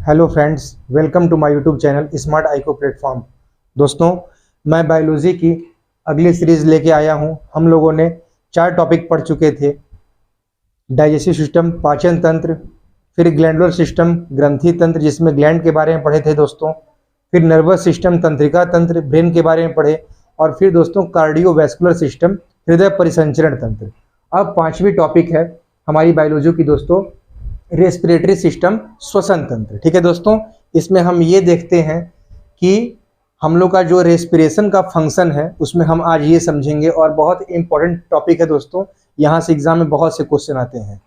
Hello friends, welcome to my YouTube channel smart आइको platform. दोस्तों, मैं बायोलॉजी की अगली सीरीज लेके आया हूं। हम लोगों ने 4 टॉपिक पढ़ चुके थे। डाइजेस्टिव सिस्टम, पाचन तंत्र, फिर ग्लैंडुलर सिस्टम, ग्रंथि तंत्र जिसमें ग्लैंड के बारे में पढ़े थे दोस्तों, फिर नर्वस सिस्टम, तंत्रिका तंत्र, ब्रेन के बारे में पढ़े, और फिर दोस्तों कार्डियोवैस्कुलर सिस्टम, हृदय परिसंचरण तंत्र। अब 5वीं टॉपिक है हमारी बायोलॉजी की दोस्तों, रेस्पिरेटरी सिस्टम, श्वसन तंत्र। ठीक है दोस्तों, इसमें हम ये देखते हैं कि हम लोग का जो रेस्पिरेशन का फंक्शन है उसमें हम आज ये समझेंगे, और बहुत इंपॉर्टेंट टॉपिक है दोस्तों। यहाँ से एग्जाम में बहुत से क्वेश्चन आते हैं।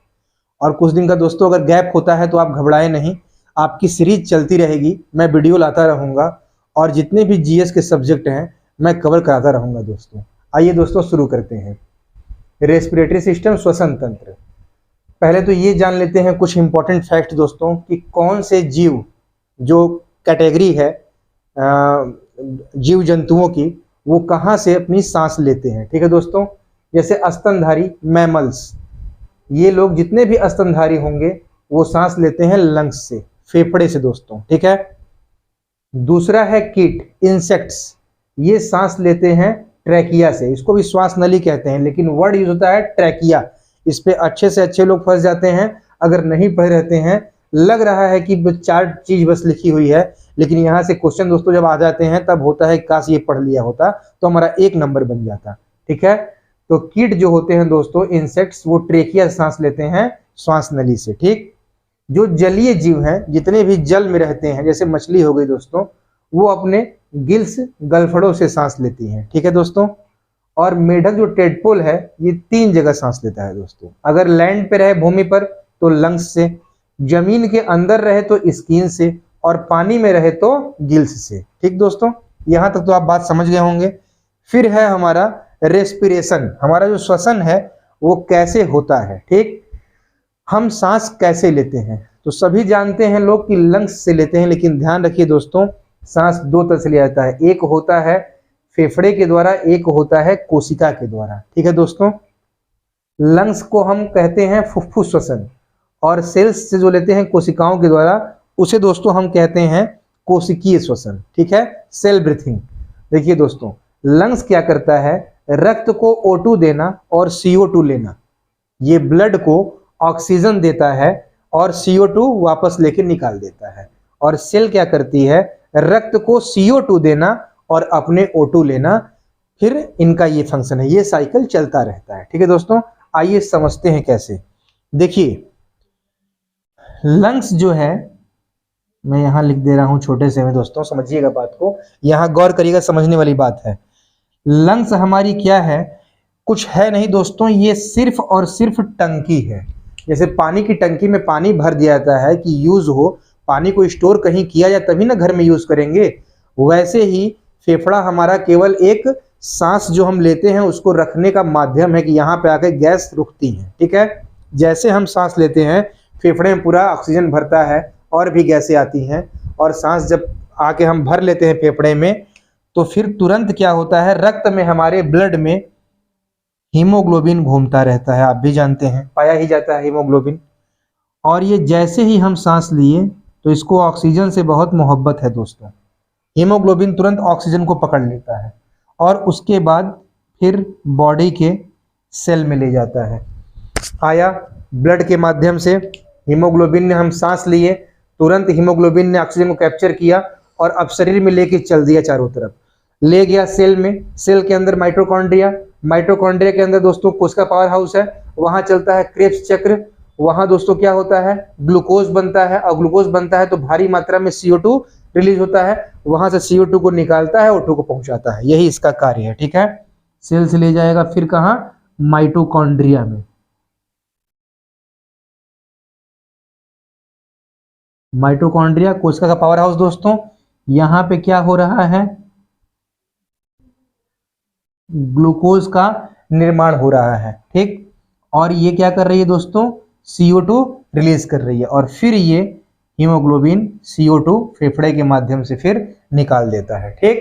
और कुछ दिन का दोस्तों अगर गैप होता है तो आप घबराएं नहीं, आपकी सीरीज चलती रहेगी, मैं वीडियो लाता रहूँगा और जितने भी जीएस के सब्जेक्ट हैं मैं कवर कराता रहूँगा दोस्तों। आइए दोस्तों शुरू करते हैं। रेस्पिरेटरी सिस्टम, श्वसन तंत्र। पहले तो ये जान लेते हैं कुछ इंपॉर्टेंट फैक्ट दोस्तों कि कौन से जीव, जो कैटेगरी है जीव जंतुओं की, वो कहाँ से अपनी सांस लेते हैं। ठीक है दोस्तों, जैसे स्तनधारी मैमल्स, ये लोग जितने भी स्तनधारी होंगे वो सांस लेते हैं लंग्स से, फेफड़े से दोस्तों। ठीक है। दूसरा है कीट, इंसेक्ट्स, ये सांस लेते हैं ट्रैकिया से। इसको भी श्वास नली कहते हैं, लेकिन वर्ड यूज होता है ट्रैकिया। इस पे अच्छे से अच्छे लोग फंस जाते हैं अगर नहीं पढ़े रहते हैं। लग रहा है कि 4 चीज बस लिखी हुई है, लेकिन यहाँ से क्वेश्चन दोस्तों जब आ जाते हैं तब होता है काश ये पढ़ लिया होता तो हमारा 1 नंबर बन जाता। ठीक है। तो कीट जो होते हैं दोस्तों, इंसेक्ट्स, वो ट्रेकिया से सांस लेते हैं, श्वास नली से। ठीक। जो जलीय जीव हैं, जितने भी जल में रहते हैं, जैसे मछली हो गई दोस्तों, वो अपने गिल्स, गलफड़ों से सांस लेती हैं। ठीक है दोस्तों। और मेढक जो टेडपोल है, ये 3 जगह सांस लेता है दोस्तों। अगर लैंड पे रहे, भूमि पर, तो लंग्स से, जमीन के अंदर रहे तो स्किन से, और पानी में रहे तो गिल्स से। ठीक दोस्तों, यहां तक तो आप बात समझ गए होंगे। फिर है हमारा रेस्पिरेशन, हमारा जो श्वसन है वो कैसे होता है। ठीक। हम सांस कैसे लेते हैं तो सभी जानते हैं लोग कि लंग्स से लेते हैं, लेकिन ध्यान रखिए दोस्तों, सांस 2 तरह से लिया जाता है। एक होता है फेफड़े के द्वारा, एक होता है कोशिका के द्वारा। ठीक है दोस्तों। लंग्स को हम कहते हैं फुफ्फुस श्वसन, और सेल्स से जो लेते हैं कोशिकाओं के द्वारा, उसे दोस्तों हम कहते हैं कोशिकीय श्वसन। ठीक है, सेल ब्रीथिंग। देखिए दोस्तों, लंग्स क्या करता है, रक्त को O2 देना और CO2 लेना, ये ब्लड को ऑक्सीजन देता है और CO2 वापस लेके निकाल देता है। और सेल क्या करती है, रक्त को CO2 देना और अपने O2 लेना, फिर इनका ये फंक्शन है, ये साइकिल चलता रहता है। ठीक है दोस्तों, आइए समझते हैं कैसे। देखिए, लंग्स जो है, मैं यहां लिख दे रहा हूं छोटे से में दोस्तों, समझिएगा बात को, यहां गौर करिएगा, समझने वाली बात है। लंग्स हमारी क्या है, कुछ है नहीं दोस्तों, ये सिर्फ और सिर्फ टंकी है। जैसे पानी की टंकी में पानी भर दिया जाता है कि यूज हो, पानी को स्टोर कहीं किया जाए तभी ना घर में यूज करेंगे, वैसे ही फेफड़ा हमारा केवल एक सांस जो हम लेते हैं उसको रखने का माध्यम है कि यहाँ पे आकर गैस रुकती है। ठीक है। जैसे हम सांस लेते हैं, फेफड़े में पूरा ऑक्सीजन भरता है और भी गैसें आती हैं, और सांस जब आके हम भर लेते हैं फेफड़े में, तो फिर तुरंत क्या होता है, रक्त में, हमारे ब्लड में हीमोग्लोबिन घूमता रहता है। आप भी जानते हैं, पाया ही जाता है हीमोग्लोबिन। और ये जैसे ही हम सांस लिए तो इसको ऑक्सीजन से बहुत मोहब्बत है दोस्तों। हीमोग्लोबिन तुरंत ऑक्सीजन को पकड़ लेता है और उसके बाद फिर बॉडी के सेल में ले जाता है। आया ब्लड के माध्यम से, हीमोग्लोबिन ने, हम सांस लिए, तुरंत हीमोग्लोबिन ने ऑक्सीजन को कैप्चर किया और अब शरीर में लेके चल दिया, चारों तरफ ले गया सेल में। सेल के अंदर माइटोकॉन्ड्रिया, माइटोकॉन्ड्रिया के अंदर दोस्तों कोशिका पावर हाउस है, वहां चलता है क्रेब्स चक्र। वहां दोस्तों क्या होता है, ग्लूकोज बनता है, और ग्लूकोज बनता है तो भारी मात्रा में CO2 रिलीज होता है, वहां से CO2 को निकालता है, O2 को पहुंचाता है, यही इसका कार्य है। ठीक है। सेल से ले जाएगा फिर कहां, माइटोकॉन्ड्रिया में। माइटोकॉन्ड्रिया कोशिका का पावर हाउस दोस्तों, यहां पे क्या हो रहा है, ग्लूकोज का निर्माण हो रहा है। ठीक। और ये क्या कर रही है दोस्तों, CO2 रिलीज कर रही है, और फिर ये हीमोग्लोबिन CO2 फेफड़े के माध्यम से फिर निकाल देता है। ठीक।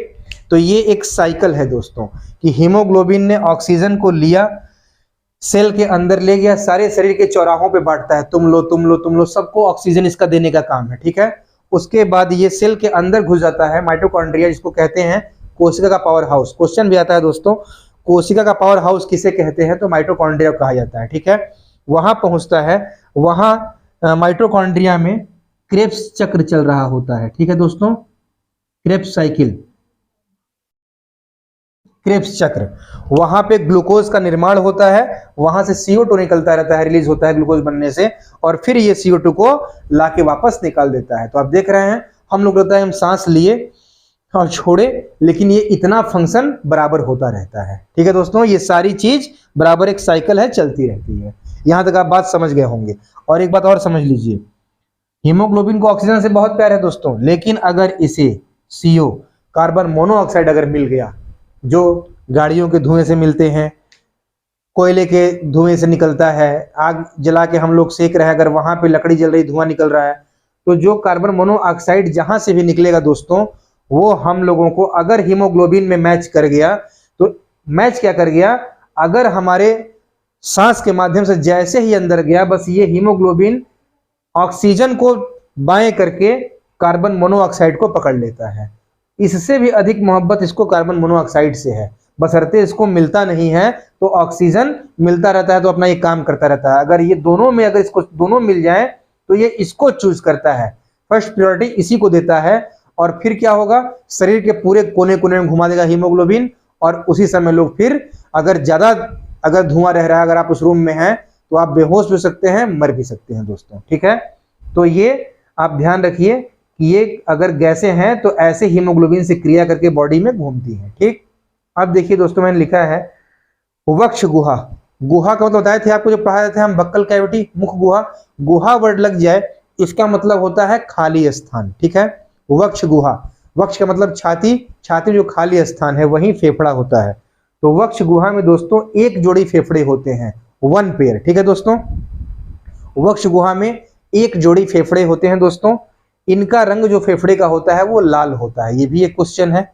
तो ये एक साइकिल है दोस्तों कि हीमोग्लोबिन ने ऑक्सीजन को लिया, सेल के अंदर ले गया, सारे शरीर के चौराहों पे बांटता है, तुम लो तुम लो तुम लो, सबको ऑक्सीजन इसका देने का काम है। ठीक है। उसके बाद ये सेल के अंदर घुस जाता है माइटोकॉन्ड्रिया, जिसको कहते हैं कोशिका का पावर हाउस। क्वेश्चन भी आता है दोस्तों, कोशिका का पावर हाउस किसे कहते हैं, तो माइटोकॉन्ड्रिया कहा जाता है। ठीक है, वहां पहुंचता है, वहां माइटोकॉन्ड्रिया में क्रेब्स चक्र चल रहा होता है। ठीक है दोस्तों, क्रेब्स साइकिल, क्रेब्स चक्र, वहां पे ग्लूकोज का निर्माण होता है, वहां से CO2 निकलता रहता है, रिलीज होता है ग्लूकोज बनने से, और फिर ये CO2 को लाके वापस निकाल देता है। तो आप देख रहे हैं, हम लोग लगता है हम सांस लिए और छोड़े, लेकिन ये इतना फंक्शन बराबर होता रहता है। ठीक है दोस्तों, ये सारी चीज बराबर एक साइकिल है, चलती रहती है। यहां तक आप बात समझ गए होंगे। और एक बात और समझ लीजिए, हीमोग्लोबिन को ऑक्सीजन से बहुत प्यार है दोस्तों, लेकिन अगर इसे CO कार्बन मोनोऑक्साइड अगर मिल गया, जो गाड़ियों के धुएं से मिलते हैं, कोयले के धुएं से निकलता है, आग जला के हम लोग सेक रहे हैं, अगर वहां पे लकड़ी जल रही धुआं निकल रहा है, तो जो कार्बन मोनोऑक्साइड जहां से भी निकलेगा दोस्तों, वो हम लोगों को अगर हीमोग्लोबिन में मैच कर गया, तो मैच क्या कर गया, अगर हमारे सांस के माध्यम से जैसे ही अंदर गया, बस ये हीमोग्लोबिन ऑक्सीजन को बाएं करके कार्बन मोनोऑक्साइड को पकड़ लेता है। इससे भी अधिक मोहब्बत इसको कार्बन मोनोऑक्साइड से है, बशर्ते इसको मिलता नहीं है तो ऑक्सीजन मिलता रहता है, तो अपना ये काम करता रहता है। अगर ये दोनों में, अगर इसको दोनों मिल जाए तो ये इसको चूज करता है, फर्स्ट प्रायोरिटी इसी को देता है, और फिर क्या होगा, शरीर के पूरे कोने कोने में घुमा देगा हीमोग्लोबिन, और उसी समय लोग फिर अगर ज्यादा अगर धुआं रह रहा है, अगर आप उस रूम में हैं, तो आप बेहोश भी हो सकते हैं, मर भी सकते हैं दोस्तों। ठीक है, तो ये आप ध्यान रखिए कि ये अगर गैसें हैं तो ऐसे हीमोग्लोबिन से क्रिया करके बॉडी में घूमती हैं। ठीक, अब देखिए दोस्तों, मैंने लिखा है वक्ष गुहा। गुहा का मतलब बताए थे आपको, जो पढ़ाए थे हम, बक्कल कैविटी, मुख गुहा। गुहा वर्ड लग जाए, इसका मतलब होता है खाली स्थान। ठीक है, वक्ष गुहा, वक्ष का मतलब छाती, छाती जो खाली स्थान है वहीं फेफड़ा होता है। तो वक्ष गुहा में दोस्तों एक जोड़ी फेफड़े होते हैं, 1 पेयर। ठीक है दोस्तों, वक्ष गुहा में एक जोड़ी फेफड़े होते हैं दोस्तों। इनका रंग जो फेफड़े का होता है वो लाल होता है, ये भी एक क्वेश्चन है।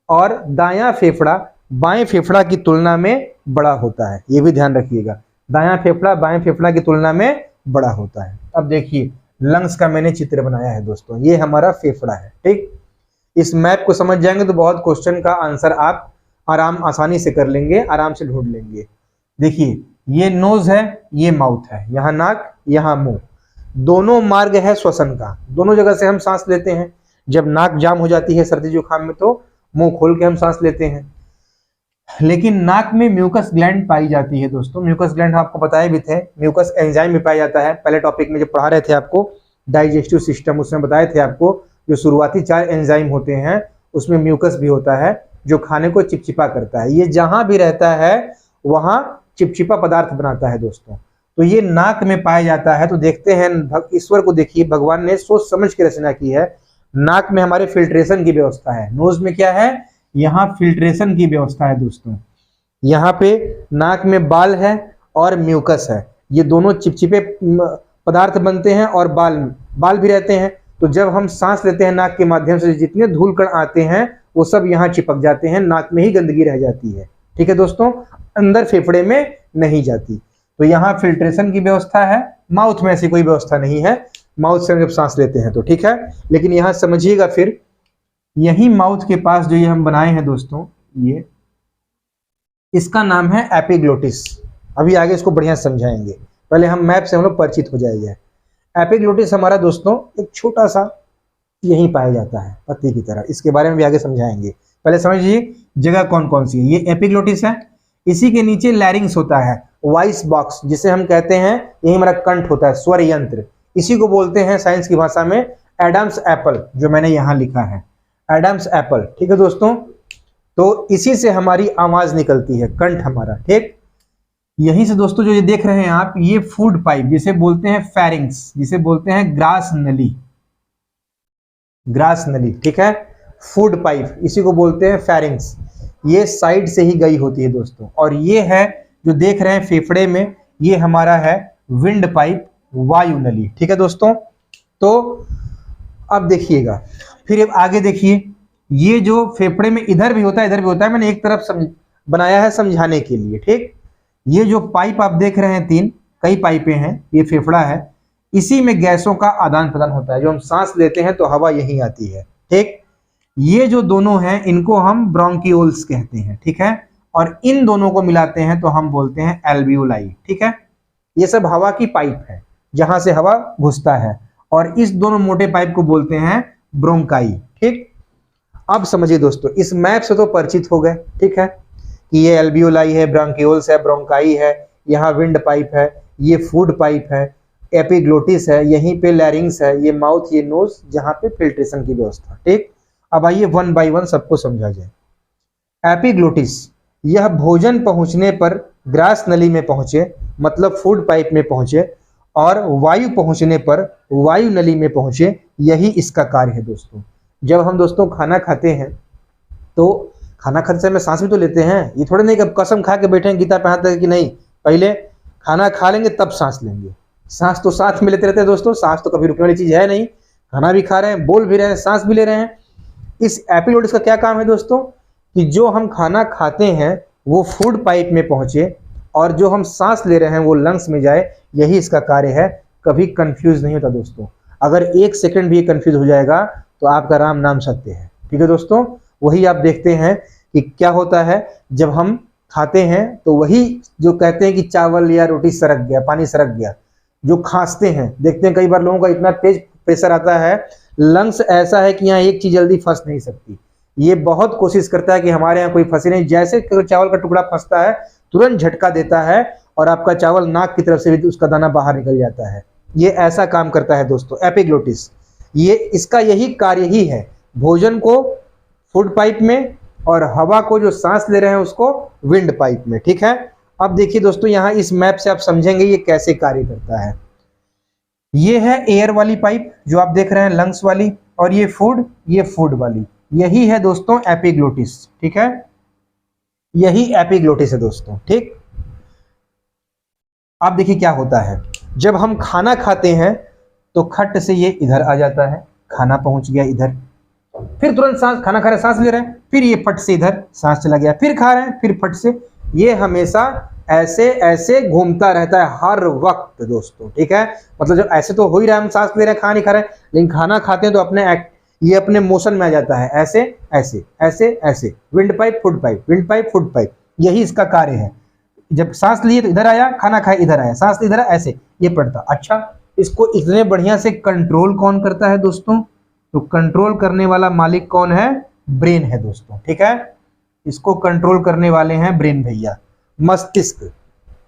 और दायां फेफड़ा बाएं फेफड़ा की तुलना में बड़ा होता है, ये भी ध्यान रखिएगा, दायां फेफड़ा बाएं फेफड़ा की तुलना में बड़ा होता है। अब देखिए, लंग्स का मैंने चित्र बनाया है दोस्तों, ये हमारा फेफड़ा है। ठीक, इस मैप को समझ जाएंगे तो बहुत क्वेश्चन का आंसर आप आसानी से कर लेंगे, आराम से ढूंढ लेंगे। देखिए, ये नोज है, ये माउथ है, यहाँ नाक, यहाँ मुंह, दोनों मार्ग है श्वसन का, दोनों जगह से हम सांस लेते हैं। जब नाक जाम हो जाती है सर्दी जुकाम में, तो मुंह खोल के हम सांस लेते हैं। लेकिन नाक में म्यूकस ग्लैंड पाई जाती है दोस्तों, म्यूकस ग्लैंड आपको बताए भी थे, म्यूकस एंजाइम भी पाया जाता है। पहले टॉपिक में जो पढ़ा रहे थे आपको डाइजेस्टिव सिस्टम, उसमें बताए थे आपको जो शुरुआती 4 एंजाइम होते हैं, उसमें म्यूकस भी होता है जो खाने को चिपचिपा करता है। ये जहां भी रहता है वहां चिपचिपा पदार्थ बनाता है दोस्तों। तो ये नाक में पाया जाता है। तो देखते हैं, ईश्वर को देखिए, भगवान ने सोच समझ के रचना की है। नाक में हमारे फिल्ट्रेशन की व्यवस्था है, नोज में क्या है, यहाँ फिल्ट्रेशन की व्यवस्था है दोस्तों। यहाँ पे नाक में बाल है और म्यूकस है, ये दोनों चिपचिपे पदार्थ बनते हैं, और बाल भी रहते हैं। तो जब हम सांस लेते हैं नाक के माध्यम से, जितने धूल कण आते हैं वो सब यहाँ चिपक जाते हैं, नाक में ही गंदगी रह जाती है। ठीक है दोस्तों, अंदर फेफड़े में नहीं जाती। तो यहाँ फिल्ट्रेशन की व्यवस्था है। माउथ में ऐसी कोई व्यवस्था नहीं है, माउथ से जब सांस लेते हैं तो। ठीक है, लेकिन यहाँ समझिएगा, फिर यही माउथ के पास जो ये हम बनाए हैं दोस्तों, ये इसका नाम है एपिग्लोटिस। अभी आगे इसको बढ़िया समझाएंगे, पहले हम मैप से हम लोग परिचित हो जाएंगे। एपिग्लोटिस हमारा दोस्तों एक छोटा सा यहीं पाया जाता है, पत्ती की तरह, इसके बारे में भी आगे समझाएंगे। पहले समझिए जगह कौन कौन सी है। ये एपिग्लोटिस है, इसी के नीचे लैरिंग्स होता है, वॉइस बॉक्स जिसे हम कहते हैं, यही हमारा कंठ होता है, स्वर यंत्र। इसी को बोलते हैं साइंस की भाषा में एडम्स एप्पल, जो मैंने यहाँ लिखा है, एडम्स एप्पल। ठीक है दोस्तों, तो इसी से हमारी आवाज निकलती है, कंठ हमारा। ठीक, यहीं से दोस्तों जो ये देख रहे हैं आप, ये फूड पाइप जिसे बोलते हैं फेरिंग्स, जिसे बोलते हैं ग्रास नली, ग्रास नली। ठीक है, फूड पाइप इसी को बोलते हैं फेरिंग्स, ये साइड से ही गई होती है दोस्तों। और ये है जो देख रहे हैं फेफड़े में, ये हमारा है विंड पाइप, वायु नली। ठीक है दोस्तों, तो अब देखिएगा, फिर आगे देखिए, ये जो फेफड़े में इधर भी होता है इधर भी होता है, मैंने एक तरफ बनाया है समझाने के लिए। ठीक, ये जो पाइप आप देख रहे हैं 3 कई पाइपें हैं, ये फेफड़ा है, इसी में गैसों का आदान प्रदान होता है। जो हम सांस लेते हैं तो हवा यहीं आती है, ठीक। ये जो दोनों हैं इनको हम ब्रोंकियोल्स कहते हैं, ठीक है। और इन दोनों को मिलाते हैं तो हम बोलते हैं एल्वियोलाई, ठीक है। ये सब हवा की पाइप है जहां से हवा घुसता है, और इस दोनों मोटे पाइप को बोलते हैं ब्रोंकाई, ठीक। अब समझिए दोस्तों, इस मैप से तो परिचित हो गए, ठीक है, कि ये एल्वियोलाई है, ब्रोंकियोल्स है, ब्रोंकाई है, यहाँ विंड पाइप है, ये फूड पाइप है, एपिग्लोटिस है, यहीं पे लैरिंग्स है, ये माउथ, ये नोज, जहां पे फिल्ट्रेशन की व्यवस्था, ठीक। अब आइए वन बाय वन सबको समझा जाए। एपिग्लोटिस, यह भोजन पहुंचने पर ग्रास नली में पहुंचे, मतलब फूड पाइप में पहुंचे, और वायु पहुंचने पर वायु नली में पहुंचे, यही इसका कार्य है दोस्तों। जब हम दोस्तों खाना खाते हैं तो खाना खाते समय सांस भी तो लेते हैं। ये थोड़े नहीं कि कसम खा के बैठे हैं गीता पे हाथ कि नहीं, पहले खाना खा लेंगे तब सांस लेंगे। सांस तो साथ में लेते रहते हैं दोस्तों, सांस तो कभी रुकने वाली चीज है नहीं। खाना भी खा रहे हैं, बोल भी रहे हैं, सांस भी ले रहे हैं। इस एपिग्लोटिस का क्या काम है दोस्तों, कि जो हम खाना खाते हैं वो फूड पाइप में पहुंचे, और जो हम सांस ले रहे हैं वो लंग्स में जाए, यही इसका कार्य है। कभी कंफ्यूज नहीं होता दोस्तों। अगर एक सेकंड भी कंफ्यूज हो जाएगा तो आपका राम नाम सत्य है, ठीक है दोस्तों। वही आप देखते हैं कि क्या होता है जब हम खाते हैं, तो वही जो कहते हैं कि चावल या रोटी सरक गया, पानी सरक गया, जो खांसते हैं, देखते हैं कई बार लोगों का इतना तेज प्रेशर आता है, लंग्स ऐसा है कि यहाँ एक चीज जल्दी फंस नहीं सकती। ये बहुत कोशिश करता है कि हमारे यहाँ कोई फंसे नहीं। जैसे चावल का टुकड़ा फंसता है तुरंत झटका देता है, और आपका चावल नाक की तरफ से भी उसका दाना बाहर निकल जाता है। ये ऐसा काम करता है दोस्तों एपिग्लोटिस। ये इसका यही कार्य ही है, भोजन को फूड पाइप में और हवा को जो सांस ले रहे हैं उसको विंड पाइप में, ठीक है। अब देखिए दोस्तों, यहाँ इस मैप से आप समझेंगे ये कैसे कार्य करता है। ये है एयर वाली पाइप जो आप देख रहे हैं, लंग्स वाली, और ये फूड वाली, यही है दोस्तों एपिग्लोटिस, ठीक है। यही एपिग्लोटिस है दोस्तों, ठीक। अब देखिए क्या होता है, जब हम खाना खाते हैं तो खट से ये इधर आ जाता है, खाना पहुंच गया इधर, फिर तुरंत सांस, खाना खा रहे हैं, सांस ले रहे हैं, फिर ये फट से इधर सांस चला गया, फिर खा रहे हैं, फिर फट से। ये हमेशा ऐसे ऐसे घूमता रहता है हर वक्त दोस्तों, ठीक है। मतलब जब ऐसे तो हो ही रहा है, हम सांस ले रहे हैं, खाना नहीं खा रहे हैं, लेकिन खाना खाते हैं तो ये अपने मोशन में आ जाता है, ऐसे ऐसे ऐसे ऐसे, wind pipe food pipe, wind pipe food pipe, यही इसका कार्य है। जब सांस लिए तो इधर आया, खाना खाए इधर आया, सांस इधर आया, ऐसे ये पड़ता। अच्छा, इसको इतने बढ़िया से कंट्रोल कौन करता है दोस्तों, तो कंट्रोल करने वाला मालिक कौन है, ब्रेन है दोस्तों, ठीक है। इसको कंट्रोल करने वाले हैं ब्रेन भैया, मस्तिष्क।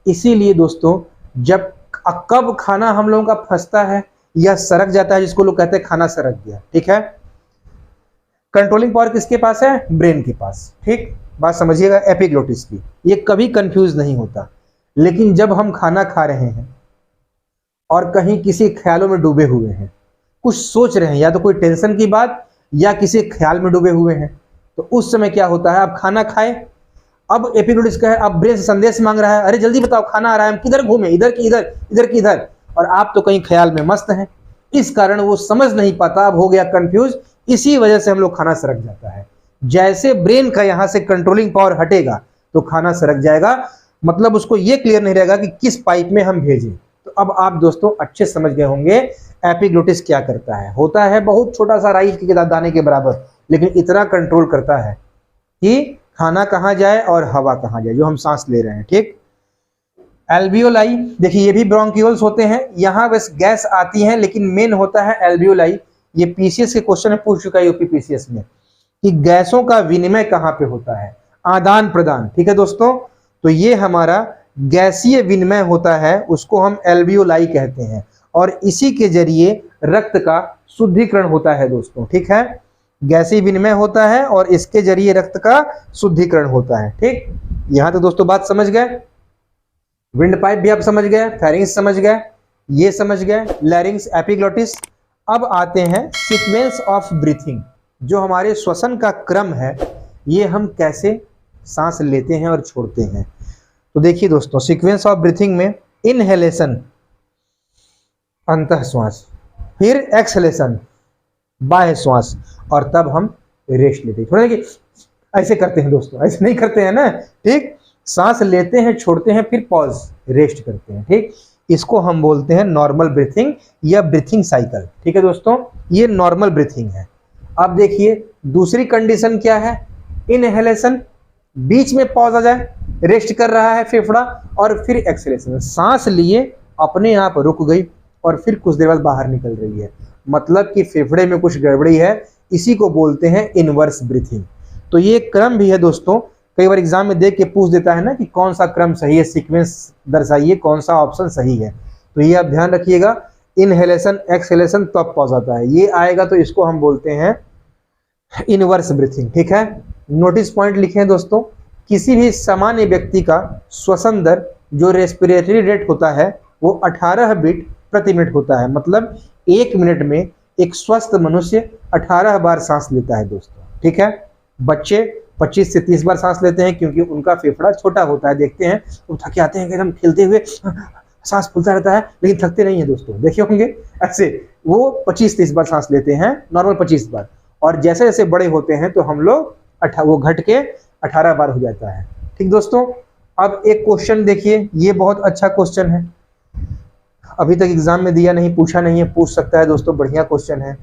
इसीलिए दोस्तों जब कब खाना हम लोगों का फंसता है या सरक जाता है, जिसको लोग कहते हैं खाना सरक गया, ठीक है, कंट्रोलिंग पावर किसके पास है, ब्रेन के पास, ठीक। बात समझिएगा एपिग्लोटिस की, ये कभी कंफ्यूज नहीं होता। लेकिन जब हम खाना खा रहे हैं और कहीं किसी ख्यालों में डूबे हुए हैं, कुछ सोच रहे हैं, या तो कोई टेंशन की बात या किसी ख्याल में डूबे हुए हैं, तो उस समय क्या होता है, आप खाना खाए, अब एपिग्लोटिस का है, अब ब्रेन से संदेश मांग रहा है, अरे जल्दी बताओ खाना आ रहा है, हम किधर घूमे, इधर की इधर, इधर की इधर, और आप तो कहीं ख्याल में मस्त हैं। इस कारण वो समझ नहीं पाता, अब हो गया कंफ्यूज। इसी वजह से हम लोग खाना सरक जाता है। जैसे ब्रेन का यहां से कंट्रोलिंग पावर हटेगा तो खाना सरक जाएगा, मतलब उसको ये क्लियर नहीं रहेगा कि किस पाइप में हम भेजें। तो अब आप दोस्तों अच्छे समझ गए होंगे एपिग्लोटिस क्या करता है। होता है बहुत छोटा सा राई के दाने के बराबर, लेकिन इतना कंट्रोल करता है कि खाना कहाँ जाए और हवा कहाँ जाए, जो हम सांस ले रहे हैं, ठीक। एल्वियोलाई, देखिए ये भी ब्रोंकियोल्स होते हैं, यहाँ बस गैस आती है, लेकिन मेन होता है एल्वियोलाई। ये पीसीएस के क्वेश्चन में पूछ चुका है यूपी पीसीएस में, कि गैसों का विनिमय कहाँ पे होता है, आदान प्रदान, ठीक है दोस्तों। तो ये हमारा गैसीय विनिमय होता है, उसको हम एल्वियोलाई कहते हैं, और इसी के जरिए रक्त का शुद्धिकरण होता है दोस्तों, ठीक है। गैसीय विनिमय होता है और इसके जरिए रक्त का शुद्धिकरण होता है, ठीक। यहां तक दोस्तों बात समझ गए। विंड पाइप भी आप समझ गए, फेरिंग्स समझ गए, ये समझ गए, लैरिंग्स, एपिग्लोटिस। अब आते हैं सीक्वेंस ऑफ ब्रीथिंग, जो हमारे श्वसन का क्रम है, ये हम कैसे सांस लेते हैं और छोड़ते हैं। तो देखिए दोस्तों, सीक्वेंस ऑफ ब्रीथिंग में इनहेलेशन, अंतः श्वास, फिर एक्सहेलेशन, बाह्य श्वास, और तब हम रेस्ट लेते हैं। थोड़ा कि ऐसे करते हैं दोस्तों, ऐसे नहीं करते हैं ना, ठीक। सांस लेते हैं, छोड़ते हैं, फिर पॉज, रेस्ट करते हैं, ठीक। इसको हम बोलते हैं नॉर्मल ब्रीथिंग या ब्रीथिंग साइकिल। ठीक है दोस्तों, ये नॉर्मल ब्रीथिंग है। अब देखिए दूसरी कंडीशन क्या है, इनहेलेशन, बीच में पॉज आ जाए, रेस्ट कर रहा है फेफड़ा, और फिर एक्सहेलेशन, सांस लिए अपने आप रुक गई और फिर कुछ देर बाद बाहर निकल रही है, मतलब कि फेफड़े में कुछ गड़बड़ी है, इसी को बोलते हैं इनवर्स ब्रीथिंग। तो ये क्रम भी है दोस्तों, कई बार एग्जाम में देख के पूछ देता है ना कि कौन सा क्रम सही है, सीक्वेंस दर्शाइए कौन सा ऑप्शन सही है। तो ये आप ध्यान रखिएगा, इनहेलेशन एक्सहेलेशन तब पॉज आता है, ये आएगा तो इसको हम बोलते हैं इनवर्स ब्रीथिंग। ठीक है, नोटिस पॉइंट लिखें दोस्तों, किसी भी सामान्य व्यक्ति का श्वसन दर जो रेस्पिरेटरी रेट होता है वो 18 बीट प्रति मिनट होता है, मतलब 1 मिनट में एक स्वस्थ मनुष्य 18 बार सांस लेता है दोस्तों। ठीक है, बच्चे 25 से 30 बार सांस लेते हैं क्योंकि उनका फेफड़ा छोटा होता है, देखते हैं वो थके आते हैं कि हम खेलते हुए सांस फूलता रहता है लेकिन थकते नहीं है दोस्तों, देखे होंगे ऐसे वो 25-30 बार सांस लेते हैं, नॉर्मल 25 बार, और जैसे जैसे बड़े होते हैं तो हम लोग वो घट के 18 बार हो जाता है। ठीक दोस्तों, अब एक क्वेश्चन देखिए, ये बहुत अच्छा क्वेश्चन है, अभी तक एग्जाम में दिया नहीं, पूछा नहीं है, पूछ सकता है दोस्तों, बढ़िया क्वेश्चन है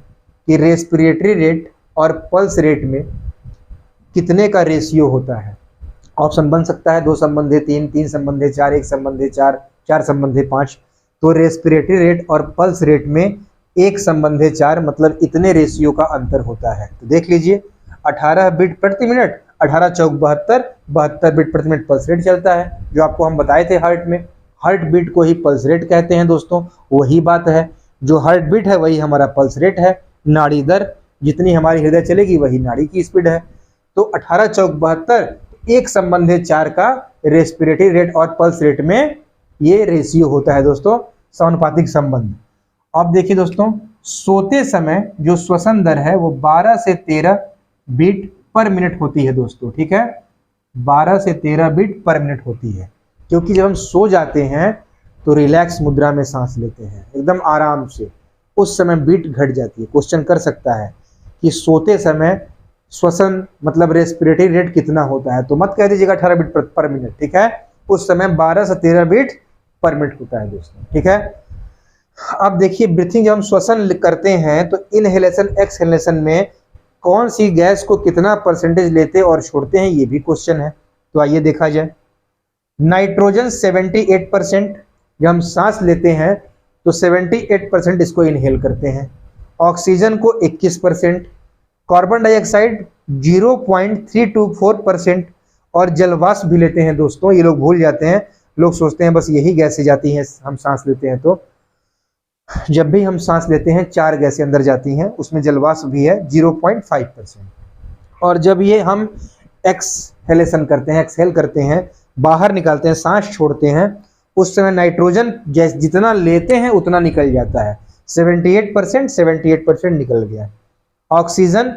कि रेस्पिरेटरी रेट और पल्स रेट में कितने का रेशियो होता है। ऑप्शन बन सकता है 2 संबंधे 3, 3 संबंधे 4, 1 संबंधे 4, 4 संबंधे 5। तो रेस्पिरेटरी रेट और पल्स रेट में 1 संबंधे 4, मतलब इतने रेशियो का अंतर होता है। तो देख लीजिए 18 बीट प्रति मिनट, 18 चौक 72, 72 बीट प्रति मिनट पल्स रेट चलता है, जो आपको हम बताए थे हार्ट में, हार्ट बीट को ही पल्स रेट कहते हैं दोस्तों। वही बात है, जो हार्ट बीट है वही हमारा पल्स रेट है, नाड़ी दर जितनी हमारी हृदय चलेगी वही नाड़ी की स्पीड है। तो 18 चौक 72, 1 संबंधे 4 का रेस्पिरेटरी रेट और पल्स रेट में ये रेशियो होता है दोस्तों, समानुपातिक संबंध। अब देखिए दोस्तों, सोते समय जो श्वसन दर है वो 12 से 13 बीट पर मिनट होती है दोस्तों। ठीक है, 12 से 13 बीट पर मिनट होती है, क्योंकि जब हम सो जाते हैं तो रिलैक्स मुद्रा में सांस लेते हैं एकदम आराम से, उस समय बीट घट जाती है। क्वेश्चन कर सकता है कि सोते समय श्वसन मतलब रेस्पिरेटरी रेट कितना होता है, तो मत कह दीजिएगा 18 बीट पर मिनट। ठीक है, उस समय 12 से 13 बीट पर मिनट होता है दोस्तों। ठीक है, अब देखिए ब्रीथिंग जब हम श्वसन करते हैं तो इनहेलेशन एक्सहेलेशन में कौन सी गैस को कितना परसेंटेज लेते और छोड़ते हैं, ये भी क्वेश्चन है। तो आइए देखा जाए, नाइट्रोजन 78%, जब हम सांस लेते हैं तो 78% इसको इनहेल करते हैं, ऑक्सीजन को 21%, कार्बन डाइऑक्साइड 0.324% और जलवाष्प भी लेते हैं दोस्तों। ये लोग भूल जाते हैं, लोग सोचते हैं बस यही गैसें जाती हैं हम सांस लेते हैं, तो जब भी हम सांस लेते हैं 4 गैसें अंदर जाती हैं, उसमें जलवाष्प भी है 0.5%। और जब ये हम एक्सहेलेशन करते हैं, एक्सहेल करते हैं, बाहर निकालते हैं, सांस छोड़ते हैं, उस समय नाइट्रोजन जितना लेते हैं उतना निकल जाता है, 78% निकल गया। ऑक्सीजन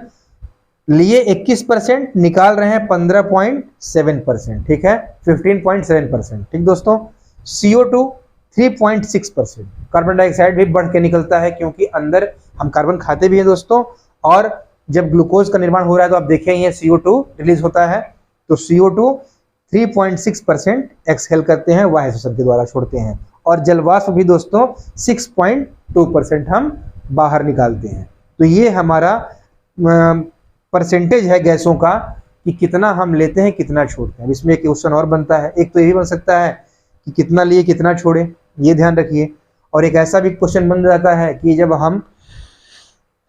लिए 21%, निकाल रहे हैं 15.7%। ठीक है, 15.7%। ठीक दोस्तों, CO2 3.6%, कार्बन डाइऑक्साइड भी बढ़ के निकलता है क्योंकि अंदर हम कार्बन खाते भी हैं दोस्तों, और जब ग्लूकोज का निर्माण हो रहा है तो आप देखें ये CO2 रिलीज होता है, तो CO2 3.6% एक्सहेल करते हैं, वायु श्वसन के द्वारा छोड़ते हैं, और जलवाष्प भी दोस्तों 6.2% हम बाहर निकालते हैं। तो ये हमारा परसेंटेज है गैसों का कि कितना हम लेते हैं कितना छोड़ते हैं। इसमें एक क्वेश्चन और बनता है, एक तो यही बन सकता है कि कितना लिए कितना छोड़े, ये ध्यान रखिए, और एक ऐसा भी क्वेश्चन बन जाता है कि जब हम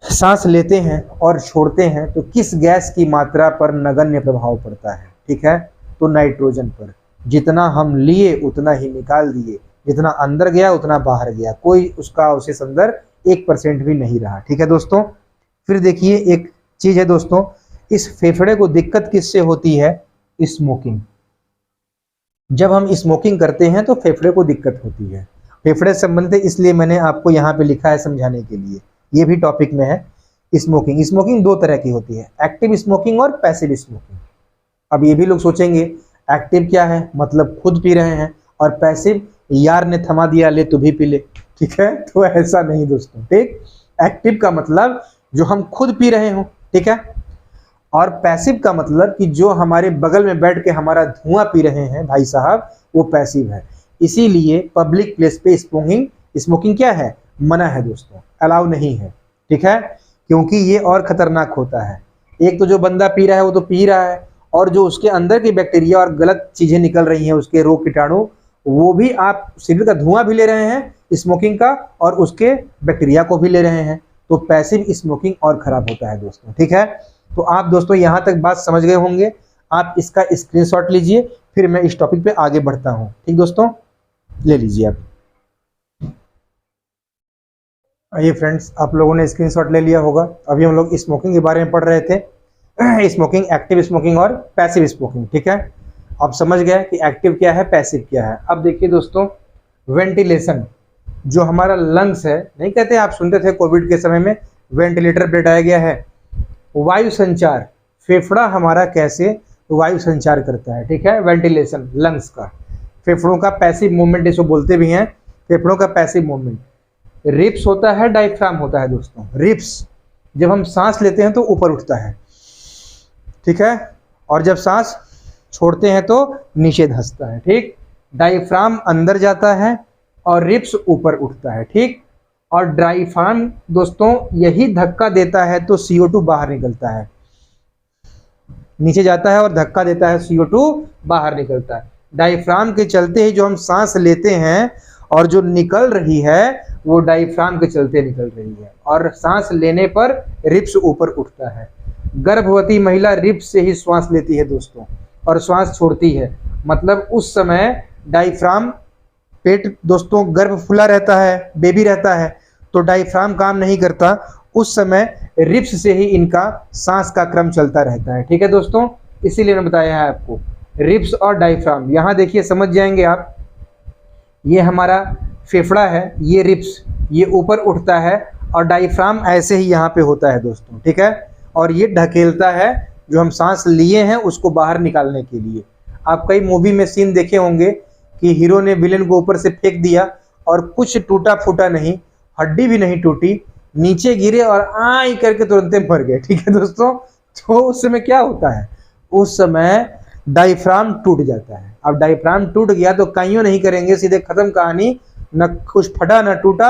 सांस लेते हैं और छोड़ते हैं तो किस गैस की मात्रा पर नगण्य प्रभाव पड़ता है। ठीक है, तो नाइट्रोजन पर, जितना हम लिए उतना ही निकाल दिए, जितना अंदर गया उतना बाहर गया, कोई उसका अवशेष अंदर 1% भी नहीं रहा। ठीक है दोस्तों, फिर देखिए एक चीज है दोस्तों, इस फेफड़े को दिक्कत किससे होती है, स्मोकिंग। जब हम स्मोकिंग करते हैं तो फेफड़े को दिक्कत होती है, फेफड़े से संबंधित, इसलिए मैंने आपको यहाँ पे लिखा है समझाने के लिए, ये भी टॉपिक में है। स्मोकिंग, स्मोकिंग 2 तरह की होती है, एक्टिव स्मोकिंग और पैसिव स्मोकिंग। अब ये भी लोग सोचेंगे एक्टिव क्या है, मतलब खुद पी रहे हैं, और पैसिव यार ने थमा दिया ले तू भी पी ले। ठीक है, तो ऐसा नहीं दोस्तों। ठीक, एक्टिव का मतलब जो हम खुद पी रहे हो, ठीक है, और पैसिव का मतलब कि जो हमारे बगल में बैठ के हमारा धुआं पी रहे हैं भाई साहब, वो पैसिव है। इसीलिए पब्लिक प्लेस पे स्मोकिंग क्या है, मना है दोस्तों, अलाउ नहीं है, ठीक है, क्योंकि ये और खतरनाक होता है। एक तो जो बंदा पी रहा है वो तो पी रहा है, और जो उसके अंदर की बैक्टीरिया और गलत चीजें निकल रही हैं, उसके रोग कीटाणु, वो भी आप सिगरेट का धुआं भी ले रहे हैं स्मोकिंग का, और उसके बैक्टीरिया को भी ले रहे हैं, तो पैसिव स्मोकिंग और खराब होता है दोस्तों, ठीक है। तो आप दोस्तों यहाँ तक बात समझ गए होंगे, आप इसका स्क्रीनशॉट लीजिए, फिर मैं इस टॉपिक पे आगे बढ़ता हूँ, ठीक दोस्तों, ले लीजिए आप। आइए फ्रेंड्स, आप लोगों ने स्क्रीनशॉट ले लिया होगा। अभी हम लोग स्मोकिंग के बारे में पढ़ रहे थे, स्मोकिंग, एक्टिव स्मोकिंग और पैसिव स्मोकिंग, ठीक है। आप समझ गए कि एक्टिव क्या है, पैसिव क्या है। अब देखिए दोस्तों, वेंटिलेशन, जो हमारा लंग्स है, नहीं कहते, आप सुनते थे कोविड के समय में वेंटिलेटर पे लगाया गया है, वायु संचार, फेफड़ा हमारा कैसे वायु संचार करता है, ठीक है, वेंटिलेशन लंग्स का, फेफड़ों का पैसिव मूवमेंट इसको बोलते भी हैं, फेफड़ों का पैसिव मूवमेंट। रिप्स होता है, डायफ्राम होता है दोस्तों। रिप्स जब हम सांस लेते हैं तो ऊपर उठता है, ठीक है, और जब सांस छोड़ते हैं तो नीचे धंसता है, ठीक। डायफ्राम अंदर जाता है और रिप्स ऊपर उठता है, ठीक। और डायफ्राम दोस्तों यही धक्का देता है तो CO2 बाहर निकलता है, नीचे जाता है और धक्का देता है, CO2 बाहर निकलता है। डायफ्राम के चलते ही जो हम सांस लेते हैं और जो निकल रही है वो डायफ्राम के चलते निकल रही है, और सांस लेने पर रिप्स ऊपर उठता है। गर्भवती महिला रिप्स से ही श्वास लेती है दोस्तों, और श्वास छोड़ती है, मतलब उस समय डायफ्राम, पेट दोस्तों गर्भ फुला रहता है, बेबी रहता है, तो डायफ्राम काम नहीं करता, उस समय रिप्स से ही इनका सांस का क्रम चलता रहता है, ठीक है दोस्तों। इसीलिए मैंने बताया है आपको रिप्स और डायफ्राम। यहाँ देखिए, समझ जाएंगे आप, ये हमारा फेफड़ा है, ये रिप्स, ये ऊपर उठता है, और डायफ्राम ऐसे ही यहाँ पे होता है दोस्तों, ठीक है, और ये ढकेलता है जो हम सांस लिए हैं उसको बाहर निकालने के लिए। आप कई मूवी में सीन देखे होंगे कि हीरो ने विलेन को ऊपर से फेंक दिया और कुछ टूटा फूटा नहीं, हड्डी भी नहीं टूटी, नीचे गिरे और आई करके तुरंत मर गए, ठीक है दोस्तों। तो उस समय क्या होता है, उस समय डायफ्राम टूट जाता है। अब डायफ्राम टूट गया तो काइयों नहीं करेंगे, सीधे खत्म कहानी, न कुछ फटा न टूटा,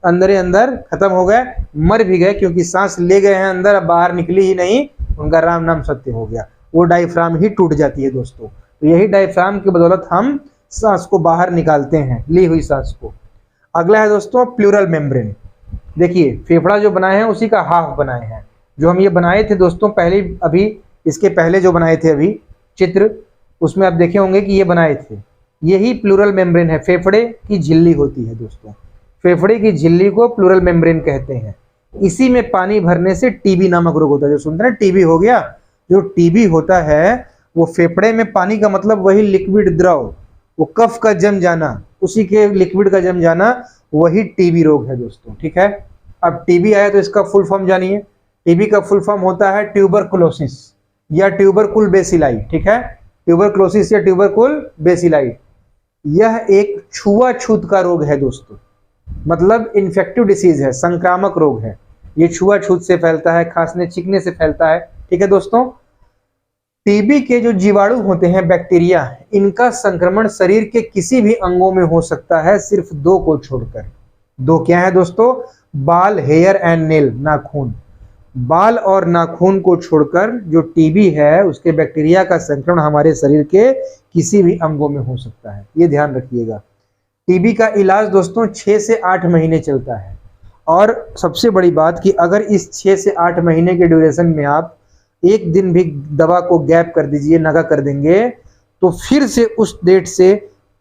अंदर ही अंदर खत्म हो गए, मर भी गए, क्योंकि सांस ले गए हैं अंदर, अब बाहर निकली ही नहीं, उनका राम नाम सत्य हो गया, वो डायफ्राम ही टूट जाती है दोस्तों। तो यही डायफ्राम की बदौलत हम सांस को बाहर निकालते हैं, ली हुई सांस को। अगला है दोस्तों प्लूरल मेम्ब्रेन। देखिए, फेफड़ा जो बनाए हैं उसी का हाफ बनाए हैं, जो हम ये बनाए थे दोस्तों पहले, अभी इसके पहले जो बनाए थे अभी चित्र, उसमें आप देखे होंगे कि ये बनाए थे, यही प्लूरल मेम्ब्रेन है। फेफड़े की झिल्ली होती है दोस्तों, फेफड़े की झिल्ली को प्लूरल मेम्ब्रेन कहते हैं। इसी में पानी भरने से टीबी नामक रोग होता है, जो सुनते हैं टीबी हो गया, जो टीबी होता है वो फेफड़े में पानी का मतलब वही लिक्विड द्रव, वो कफ का जम जाना, उसी के लिक्विड का जम जाना, वही टीबी रोग है दोस्तों, ठीक है। अब टीबी आया तो इसका फुल फॉर्म जानिए। टीबी का फुल फॉर्म होता है ट्यूबरकुलोसिस या ट्यूबरकुल बेसिलाई, ठीक है, ट्यूबरकुलोसिस या ट्यूबरकुल बेसिलाई। यह एक छुआछूत का रोग है दोस्तों, मतलब इन्फेक्टिव डिसीज है, संक्रामक रोग है, ये छुआछूत से फैलता है, खांसने छींकने से फैलता है, ठीक है दोस्तों। टीबी के जो जीवाणु होते हैं, बैक्टीरिया, इनका संक्रमण शरीर के किसी भी अंगों में हो सकता है, सिर्फ दो को छोड़कर। दो क्या है दोस्तों, बाल, हेयर एंड नेल, नाखून, बाल और नाखून को छोड़कर जो टीबी है उसके बैक्टीरिया का संक्रमण हमारे शरीर के किसी भी अंगों में हो सकता है, ये ध्यान रखिएगा। टीबी का इलाज दोस्तों 6 से 8 महीने चलता है, और सबसे बड़ी बात कि अगर इस 6 से 8 महीने के ड्यूरेशन में आप एक दिन भी दवा को गैप कर दीजिए, नगा कर देंगे, तो फिर से उस डेट से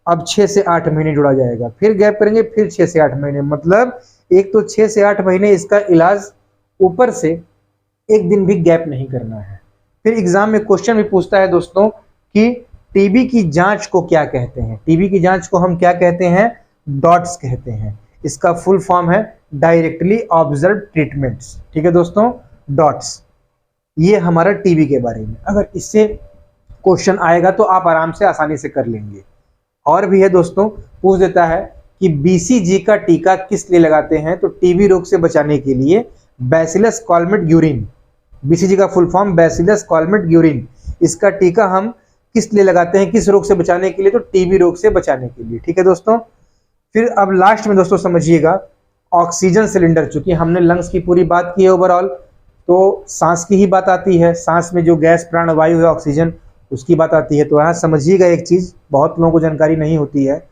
अब 6 से 8 महीने जुड़ा जाएगा, फिर गैप करेंगे, फिर 6 से 8 महीने, मतलब एक तो 6 से 8 महीने इसका इलाज, ऊपर से एक दिन भी गैप नहीं करना है। फिर एग्जाम में क्वेश्चन भी पूछता है दोस्तों कि टीबी की जांच को क्या कहते हैं। टीबी की जांच को हम क्या कहते हैं, डॉट्स कहते हैं। इसका फुल फॉर्म है डायरेक्टली ऑब्जर्व ट्रीटमेंट्स, ठीक है दोस्तों, डॉट्स। ये हमारा टीबी के बारे में, अगर इससे क्वेश्चन आएगा तो आप आराम से आसानी से कर लेंगे। और भी है दोस्तों, पूछ देता है कि BCG का टीका किस लिए लगाते हैं, तो टीबी रोग से बचाने के लिए। बैसिलस कॉलमेट यूरिन, BCG का फुल फॉर्म बैसिलस कॉलमेट यूरिन, इसका टीका हम किस लिए लगाते हैं, किस रोग से बचाने के लिए, तो टीबी रोग से बचाने के लिए। ठीक है दोस्तों। फिर अब लास्ट में दोस्तों समझिएगा, ऑक्सीजन सिलेंडर, चूंकि हमने लंग्स की पूरी बात की है ओवरऑल, तो सांस की ही बात आती है, सांस में जो गैस प्राणवायु है ऑक्सीजन, उसकी बात आती है। तो यहाँ समझिएगा एक चीज, बहुत लोगों को जानकारी नहीं होती है,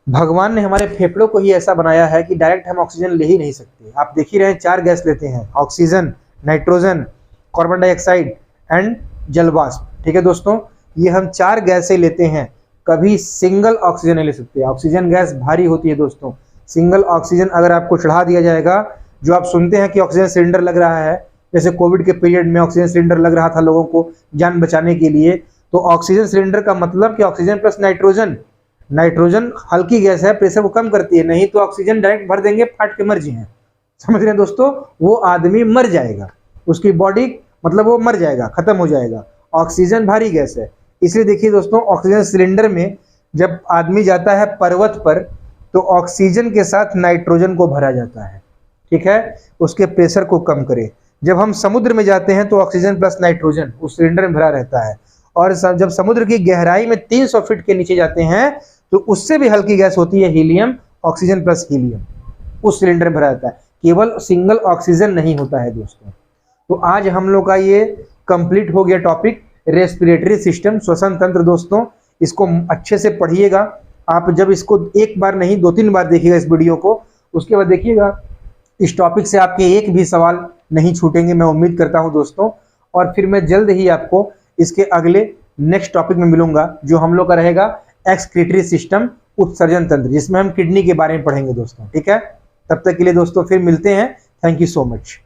भगवान ने हमारे फेफड़ों को ही ऐसा बनाया है कि डायरेक्ट हम ऑक्सीजन ले ही नहीं सकते। आप देख ही रहे हैं, 4 गैस लेते हैं, oxygen, nitrogen, carbon dioxide and जलवाष्प। ठीक है दोस्तों, ये हम 4 गैसें लेते हैं, कभी सिंगल ऑक्सीजन नहीं ले सकते। ऑक्सीजन गैस भारी होती है दोस्तों, सिंगल ऑक्सीजन अगर आपको चढ़ा दिया जाएगा, जो आप सुनते हैं कि ऑक्सीजन सिलेंडर लग रहा है, जैसे कोविड के पीरियड में ऑक्सीजन सिलेंडर लग रहा था लोगों को जान बचाने के लिए, तो ऑक्सीजन सिलेंडर का मतलब कि ऑक्सीजन प्लस नाइट्रोजन, नाइट्रोजन हल्की गैस है, प्रेशर को कम करती है, नहीं तो ऑक्सीजन डायरेक्ट भर देंगे, फाट के मर जाए, समझ रहे हैं दोस्तों, वो आदमी मर जाएगा, उसकी बॉडी मतलब वो मर जाएगा, खत्म हो जाएगा। ऑक्सीजन भारी गैस है, इसलिए देखिए दोस्तों, ऑक्सीजन सिलेंडर में जब आदमी जाता है पर्वत पर, तो ऑक्सीजन के साथ नाइट्रोजन को भरा जाता है, ठीक है, उसके प्रेशर को कम करे। जब हम समुद्र में जाते हैं तो ऑक्सीजन प्लस नाइट्रोजन उस सिलेंडर में भरा रहता है, और जब समुद्र की गहराई में 300 फीट के नीचे जाते हैं तो उससे भी हल्की गैस होती है हीलियम, ऑक्सीजन प्लस हीलियम उस सिलेंडर में भरा रहता है, केवल सिंगल ऑक्सीजन नहीं होता है दोस्तों। तो आज हम लोग का ये कंप्लीट हो गया टॉपिक, रेस्पिरेटरी सिस्टम, श्वसन तंत्र। दोस्तों इसको अच्छे से पढ़िएगा, आप जब इसको एक बार नहीं 2-3 बार देखिएगा इस वीडियो को, उसके बाद देखिएगा इस टॉपिक से आपके एक भी सवाल नहीं छूटेंगे, मैं उम्मीद करता हूं दोस्तों। और फिर मैं जल्द ही आपको इसके अगले नेक्स्ट टॉपिक में मिलूंगा, जो हम लोग का रहेगा एक्सक्रीटरी सिस्टम, उत्सर्जन तंत्र, जिसमें हम किडनी के बारे में पढ़ेंगे दोस्तों। ठीक है, तब तक के लिए दोस्तों फिर मिलते हैं। Thank you so much.